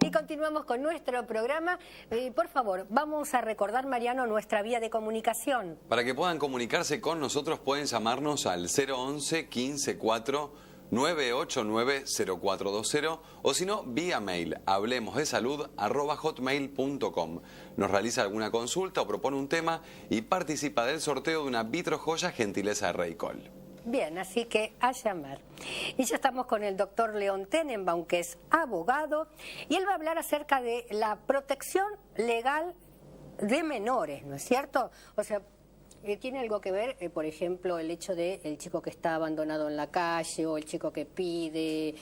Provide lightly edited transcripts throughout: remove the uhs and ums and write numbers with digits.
Y continuamos con nuestro programa. Por favor, vamos a recordar, Mariano, nuestra vía de comunicación. Para que puedan comunicarse con nosotros pueden llamarnos al 011 15 4 989 0420 o si no, vía mail hablemosdesalud@hotmail.com. Nos realiza alguna consulta o propone un tema y participa del sorteo de una vitrojoya gentileza de Reicol. Bien, así que a llamar. Y ya estamos con el doctor León Tenenbaum, que es abogado, y él va a hablar acerca de la protección legal de menores, ¿no es cierto? O sea, tiene algo que ver, por ejemplo, el hecho de el chico que está abandonado en la calle o el chico que pide,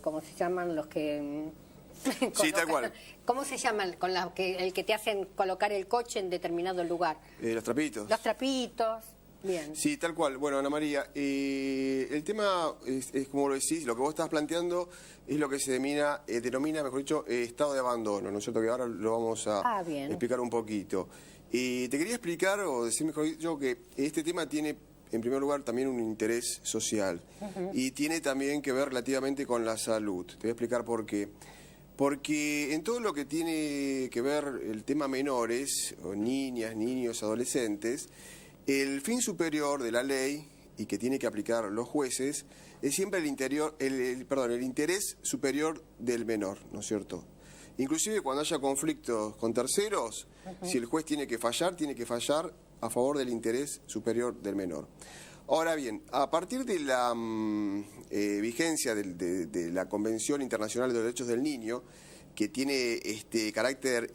¿cómo se llaman los que...? Sí, tal cual. ¿Cómo se llaman con el que te hacen colocar el coche en determinado lugar? Los trapitos. Los trapitos. Bien. Sí, tal cual. Bueno, Ana María, el tema es como lo decís, lo que vos estás planteando es lo que se denomina, mejor dicho, estado de abandono, ¿no es cierto? Que ahora lo vamos a explicar un poquito. Te quería explicar, o decir mejor dicho, que este tema tiene, en primer lugar, también un interés social y tiene también que ver relativamente con la salud. Te voy a explicar por qué. Porque en todo lo que tiene que ver el tema menores, o niñas, niños, adolescentes, el fin superior de la ley, y que tiene que aplicar los jueces, es siempre el interés superior del menor, ¿no es cierto? Inclusive cuando haya conflictos con terceros, si el juez tiene que fallar a favor del interés superior del menor. Ahora bien, a partir de la vigencia de la Convención Internacional de los Derechos del Niño, que tiene este carácter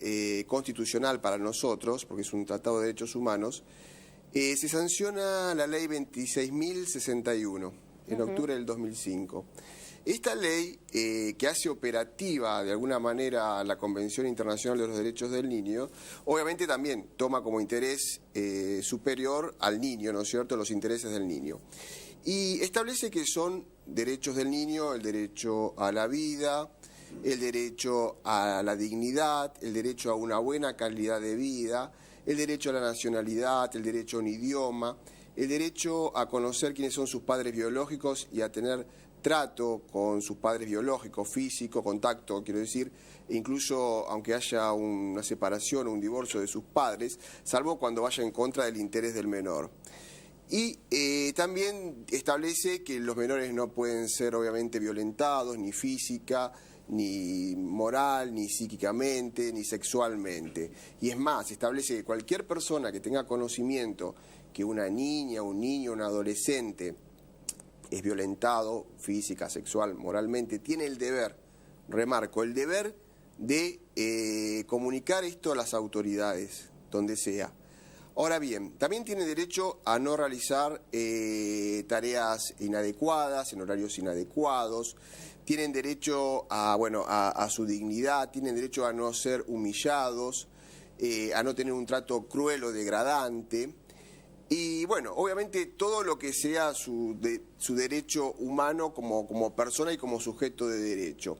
constitucional para nosotros, porque es un tratado de derechos humanos, se sanciona la ley 26.061 en octubre del 2005. Esta ley, que hace operativa de alguna manera la Convención Internacional de los Derechos del Niño, obviamente también toma como interés superior al niño, ¿no es cierto?, los intereses del niño. Y establece que son derechos del niño el derecho a la vida, el derecho a la dignidad, el derecho a una buena calidad de vida, el derecho a la nacionalidad, el derecho a un idioma, el derecho a conocer quiénes son sus padres biológicos y a tener trato con sus padres biológicos, físico, contacto, quiero decir, incluso aunque haya una separación o un divorcio de sus padres, salvo cuando vaya en contra del interés del menor. Y también establece que los menores no pueden ser obviamente violentados, ni física, ni moral, ni psíquicamente, ni sexualmente. Y es más, establece que cualquier persona que tenga conocimiento que una niña, un niño, un adolescente es violentado física, sexual, moralmente, tiene el deber, remarco, el deber de comunicar esto a las autoridades, donde sea. Ahora bien, también tiene derecho a no realizar tareas inadecuadas, en horarios inadecuados, tienen derecho a su dignidad, tienen derecho a no ser humillados, a no tener un trato cruel o degradante. Y bueno, obviamente todo lo que sea su derecho humano como persona y como sujeto de derecho.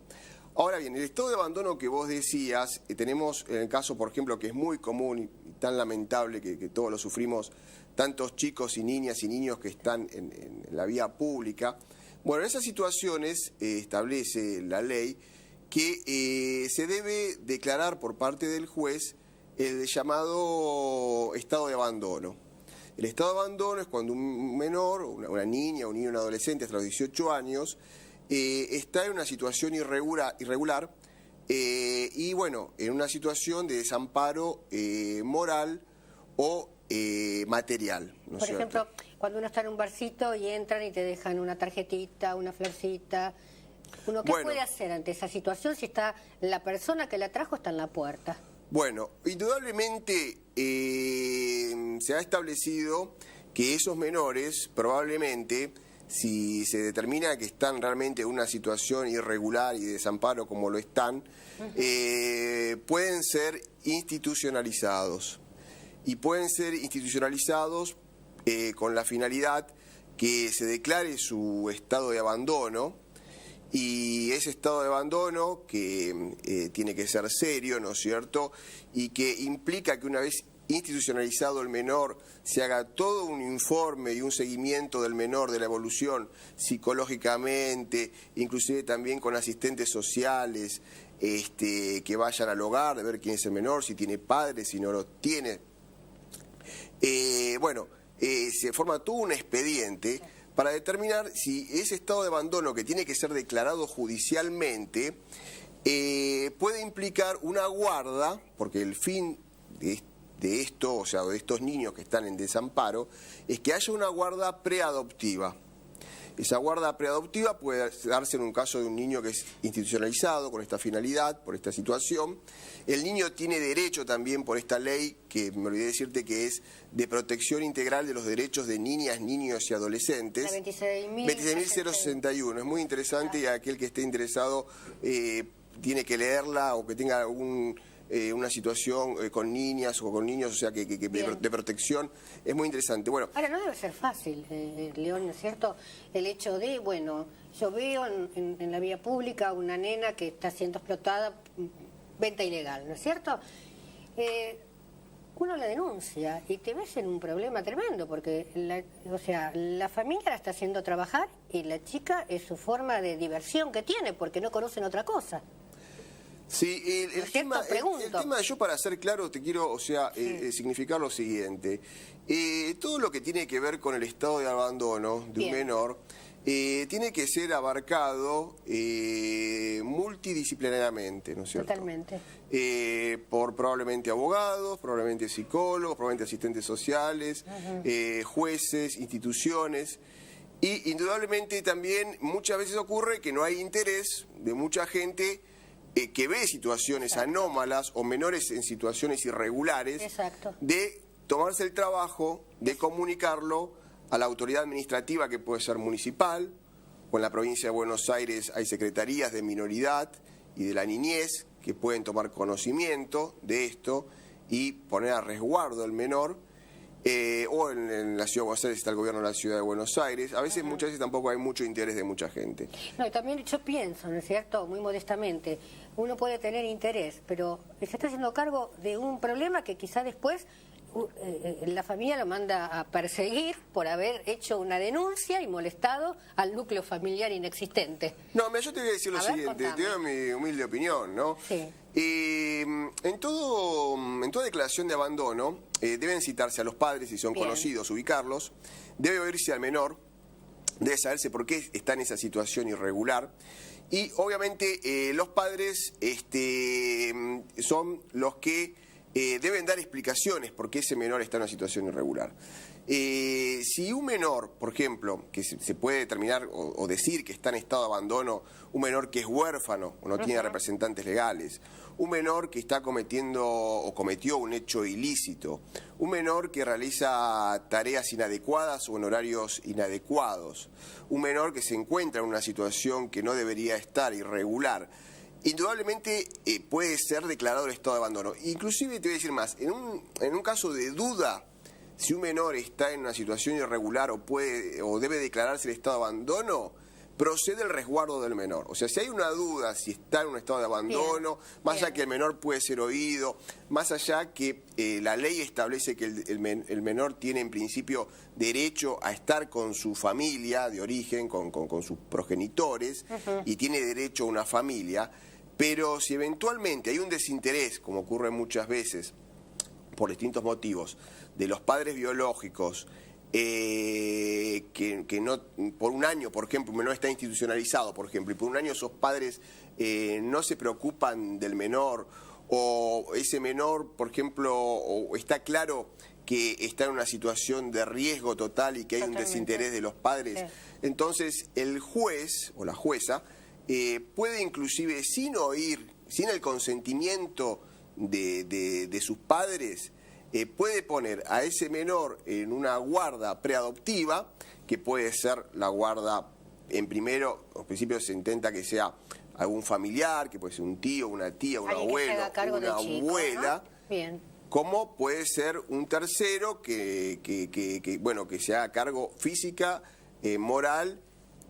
Ahora bien, el estado de abandono que vos decías, tenemos en el caso, por ejemplo, que es muy común y tan lamentable que todos lo sufrimos, tantos chicos y niñas y niños que están en la vía pública. Bueno, en esas situaciones establece la ley que se debe declarar por parte del juez el llamado estado de abandono. El estado de abandono es cuando un menor, una niña, un niño, un adolescente hasta los 18 años, está en una situación irregular y bueno, en una situación de desamparo moral o material, ¿no es cierto? Por ejemplo, cuando uno está en un barcito y entran y te dejan una tarjetita, una florcita, ¿uno qué puede hacer ante esa situación si está la persona que la trajo está en la puerta? Bueno, indudablemente se ha establecido que esos menores probablemente, si se determina que están realmente en una situación irregular y de desamparo como lo están, pueden ser institucionalizados. Y pueden ser institucionalizados con la finalidad que se declare su estado de abandono, y ese estado de abandono que tiene que ser serio, ¿no es cierto?, y que implica que una vez institucionalizado el menor se haga todo un informe y un seguimiento del menor, de la evolución psicológicamente, inclusive también con asistentes sociales, que vayan al hogar, de ver quién es el menor, si tiene padres, si no lo tiene. Se forma todo un expediente para determinar si ese estado de abandono, que tiene que ser declarado judicialmente, puede implicar una guarda, porque el fin de esto, o sea, de estos niños que están en desamparo, es que haya una guarda preadoptiva. Esa guarda preadoptiva puede darse en un caso de un niño que es institucionalizado con esta finalidad, por esta situación. El niño tiene derecho también por esta ley, que me olvidé decirte que es de protección integral de los derechos de niñas, niños y adolescentes. 26.061. Es muy interesante y aquel que esté interesado tiene que leerla o que tenga una situación con niñas o con niños, o sea, de protección, es muy interesante. Bueno, ahora, no debe ser fácil, León, ¿no es cierto? El hecho de, bueno, yo veo en la vía pública una nena que está siendo explotada, venta ilegal, ¿no es cierto? Uno la denuncia y te ves en un problema tremendo, porque la familia la está haciendo trabajar y la chica es su forma de diversión que tiene, porque no conocen otra cosa. Sí, el tema, yo para ser claro te quiero, significar lo siguiente. Todo lo que tiene que ver con el estado de abandono de un menor tiene que ser abarcado multidisciplinariamente, ¿no es cierto? Totalmente. Por probablemente abogados, probablemente psicólogos, probablemente asistentes sociales, jueces, instituciones. Y indudablemente también muchas veces ocurre que no hay interés de mucha gente que ve situaciones anómalas o menores en situaciones irregulares, de tomarse el trabajo de comunicarlo a la autoridad administrativa, que puede ser municipal, o en la provincia de Buenos Aires hay secretarías de minoridad y de la niñez que pueden tomar conocimiento de esto y poner a resguardo al menor, o en la ciudad de Buenos Aires está el gobierno de la ciudad de Buenos Aires. A veces, muchas veces tampoco hay mucho interés de mucha gente. No, y también yo pienso, ¿no es cierto?, muy modestamente, uno puede tener interés, pero se está haciendo cargo de un problema que quizá después la familia lo manda a perseguir por haber hecho una denuncia y molestado al núcleo familiar inexistente. No, mira, yo te voy a decir lo siguiente, te doy mi humilde opinión, ¿no? Sí. En toda declaración de abandono deben citarse a los padres, si son conocidos, ubicarlos, debe oírse al menor, debe saberse por qué está en esa situación irregular, y obviamente los padres son los que deben dar explicaciones por qué ese menor está en una situación irregular. Si un menor, por ejemplo, que se puede determinar o decir que está en estado de abandono, un menor que es huérfano o no tiene representantes legales, un menor que está cometiendo o cometió un hecho ilícito, un menor que realiza tareas inadecuadas o en horarios inadecuados, un menor que se encuentra en una situación que no debería estar, irregular, indudablemente puede ser declarado el estado de abandono. Inclusive te voy a decir más, en un caso de duda, si un menor está en una situación irregular o debe declararse el estado de abandono, procede el resguardo del menor. O sea, si hay una duda si está en un estado de abandono, más allá que el menor puede ser oído, más allá que la ley establece que el menor tiene en principio derecho a estar con su familia de origen, con sus progenitores, y tiene derecho a una familia, pero si eventualmente hay un desinterés, como ocurre muchas veces, por distintos motivos, de los padres biológicos, que no, por un año, por ejemplo, un menor está institucionalizado, por ejemplo, y por un año esos padres no se preocupan del menor, o ese menor, por ejemplo, o está claro que está en una situación de riesgo total y que hay un desinterés de los padres, entonces el juez o la jueza puede inclusive, sin el consentimiento de sus padres, puede poner a ese menor en una guarda preadoptiva, que puede ser la guarda, en principio se intenta que sea algún familiar, que puede ser un tío, una tía, un abuelo, una abuela, como puede ser un tercero que se haga cargo física, moral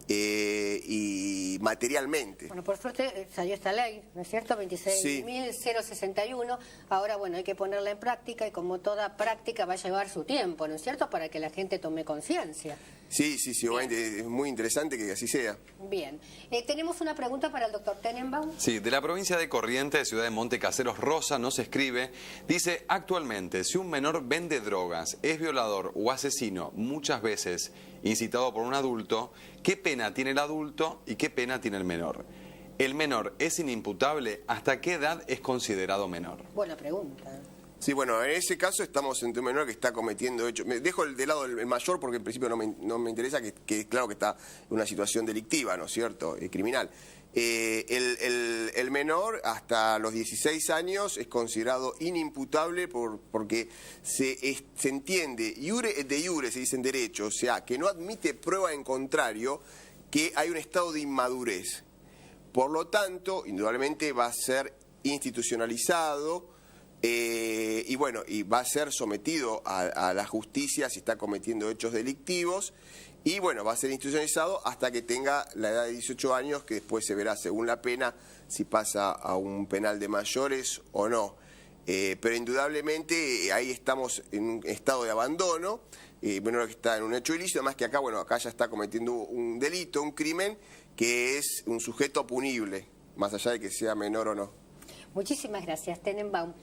y materialmente. Bueno, por suerte salió esta ley, ¿no es cierto? 26.061. Ahora, bueno, hay que ponerla en práctica y como toda práctica va a llevar su tiempo, ¿no es cierto? Para que la gente tome conciencia. Sí, obviamente es muy interesante que así sea. Bien. Tenemos una pregunta para el doctor Tenenbaum. Sí, de la provincia de Corrientes, ciudad de Monte Caseros, Rosa nos escribe, dice, actualmente, si un menor vende drogas, es violador o asesino, muchas veces incitado por un adulto, ¿qué pena tiene el adulto y qué pena tiene el menor? ¿El menor es inimputable? ¿Hasta qué edad es considerado menor? Buena pregunta. Sí, bueno, en ese caso estamos ante un menor que está cometiendo hechos. Me dejo de lado el mayor porque en principio no me interesa, que claro que está en una situación delictiva, ¿no es cierto? Criminal. El menor hasta los 16 años es considerado inimputable porque se entiende, iure de iure se dice en derecho, o sea, que no admite prueba en contrario, que hay un estado de inmadurez. Por lo tanto, indudablemente va a ser institucionalizado. Y bueno, y va a ser sometido a la justicia si está cometiendo hechos delictivos y bueno, va a ser institucionalizado hasta que tenga la edad de 18 años, que después se verá según la pena si pasa a un penal de mayores o no. Pero indudablemente ahí estamos en un estado de abandono, bueno, que está en un hecho ilícito, además que acá, bueno, acá ya está cometiendo un delito, un crimen, que es un sujeto punible, más allá de que sea menor o no. Muchísimas gracias, Tenenbaum.